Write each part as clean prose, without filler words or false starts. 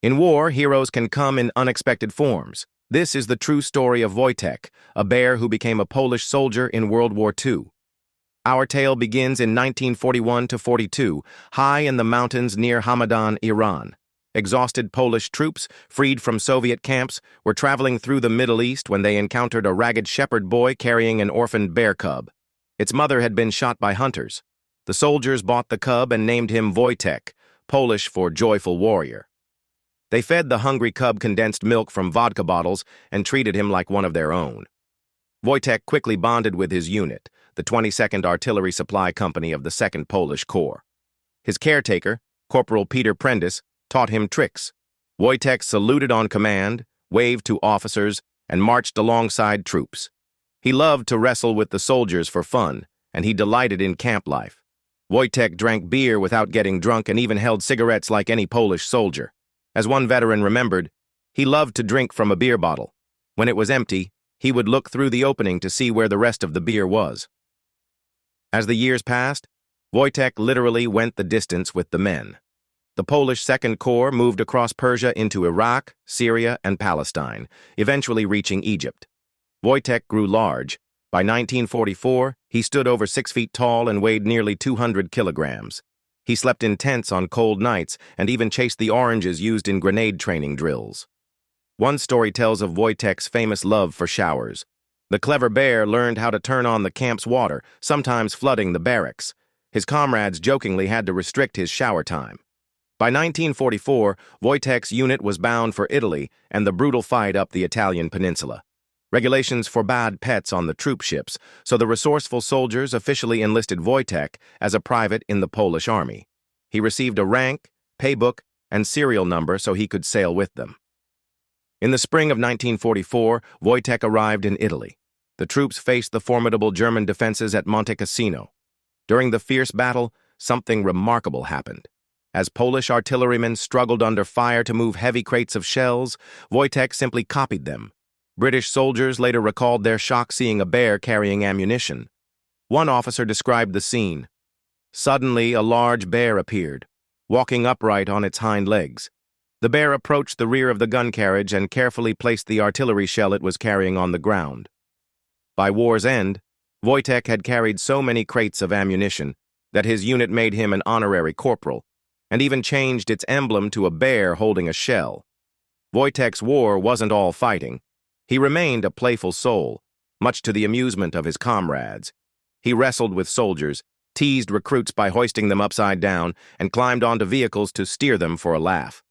In war, heroes can come in unexpected forms. This is the true story of Wojtek, a bear who became a Polish soldier in World War II. Our tale begins in 1941 to 42, high in the mountains near Hamadan, Iran. Exhausted Polish troops, freed from Soviet camps, were traveling through the Middle East when they encountered a ragged shepherd boy carrying an orphaned bear cub. Its mother had been shot by hunters. The soldiers bought the cub and named him Wojtek, Polish for joyful warrior. They fed the hungry cub condensed milk from vodka bottles and treated him like one of their own. Wojtek quickly bonded with his unit, the 22nd Artillery Supply Company of the 2nd Polish Corps. His caretaker, Corporal Peter Prentice, taught him tricks. Wojtek saluted on command, waved to officers, and marched alongside troops. He loved to wrestle with the soldiers for fun, and he delighted in camp life. Wojtek drank beer without getting drunk and even held cigarettes like any Polish soldier. As one veteran remembered, he loved to drink from a beer bottle. When it was empty, he would look through the opening to see where the rest of the beer was. As the years passed, Wojtek literally went the distance with the men. The Polish 2nd Corps moved across Persia into Iraq, Syria, and Palestine, eventually reaching Egypt. Wojtek grew large. By 1944, he stood over 6 feet tall and weighed nearly 200 kilograms. He slept in tents on cold nights and even chased the oranges used in grenade training drills. One story tells of Wojtek's famous love for showers. The clever bear learned how to turn on the camp's water, sometimes flooding the barracks. His comrades jokingly had to restrict his shower time. By 1944, Wojtek's unit was bound for Italy and the brutal fight up the Italian peninsula. Regulations forbade pets on the troop ships, so the resourceful soldiers officially enlisted Wojtek as a private in the Polish army. He received a rank, paybook, and serial number so he could sail with them. In the spring of 1944, Wojtek arrived in Italy. The troops faced the formidable German defenses at Monte Cassino. During the fierce battle, something remarkable happened. As Polish artillerymen struggled under fire to move heavy crates of shells, Wojtek simply copied them. British soldiers later recalled their shock seeing a bear carrying ammunition. One officer described the scene. Suddenly, a large bear appeared, walking upright on its hind legs. The bear approached the rear of the gun carriage and carefully placed the artillery shell it was carrying on the ground. By war's end, Wojtek had carried so many crates of ammunition that his unit made him an honorary corporal, and even changed its emblem to a bear holding a shell. Wojtek's war wasn't all fighting. He remained a playful soul, much to the amusement of his comrades. He wrestled with soldiers, teased recruits by hoisting them upside down, and climbed onto vehicles to steer them for a laugh.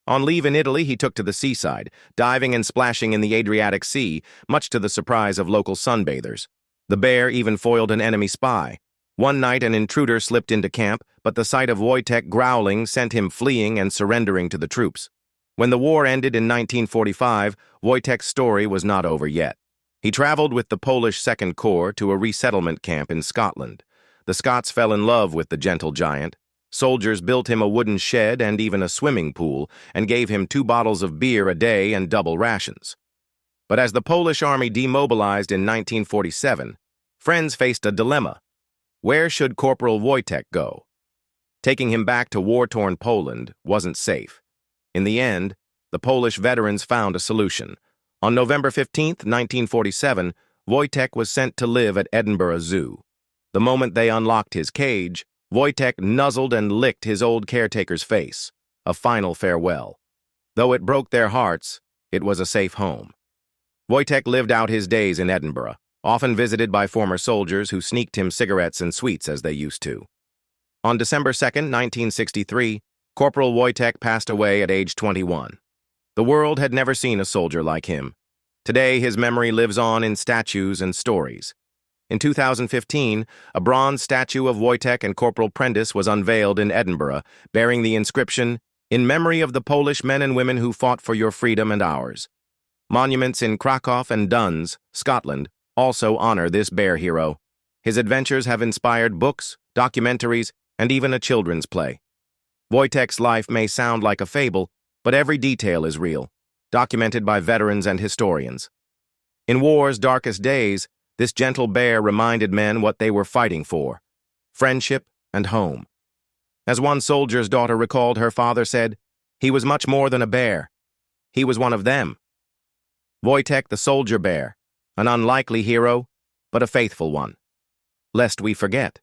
On leave in Italy, he took to the seaside, diving and splashing in the Adriatic Sea, much to the surprise of local sunbathers. The bear even foiled an enemy spy. One night, an intruder slipped into camp, but the sight of Wojtek growling sent him fleeing and surrendering to the troops. When the war ended in 1945, Wojtek's story was not over yet. He traveled with the Polish 2nd Corps to a resettlement camp in Scotland. The Scots fell in love with the gentle giant. Soldiers built him a wooden shed and even a swimming pool, and gave him 2 bottles of beer a day and double rations. But as the Polish army demobilized in 1947, friends faced a dilemma. Where should Corporal Wojtek go? Taking him back to war-torn Poland wasn't safe. In the end, the Polish veterans found a solution. On November 15, 1947, Wojtek was sent to live at Edinburgh Zoo. The moment they unlocked his cage, Wojtek nuzzled and licked his old caretaker's face, a final farewell. Though it broke their hearts, it was a safe home. Wojtek lived out his days in Edinburgh, often visited by former soldiers who sneaked him cigarettes and sweets as they used to. On December 2, 1963, Corporal Wojtek passed away at age 21. The world had never seen a soldier like him. Today, his memory lives on in statues and stories. In 2015, a bronze statue of Wojtek and Corporal Prentice was unveiled in Edinburgh, bearing the inscription, "In memory of the Polish men and women who fought for your freedom and ours." Monuments in Krakow and Duns, Scotland, also honor this bear hero. His adventures have inspired books, documentaries, and even a children's play. Wojtek's life may sound like a fable, but every detail is real, documented by veterans and historians. In war's darkest days, this gentle bear reminded men what they were fighting for: friendship and home. As one soldier's daughter recalled, her father said, He was much more than a bear. He was one of them. Wojtek the soldier bear, an unlikely hero, but a faithful one. Lest we forget.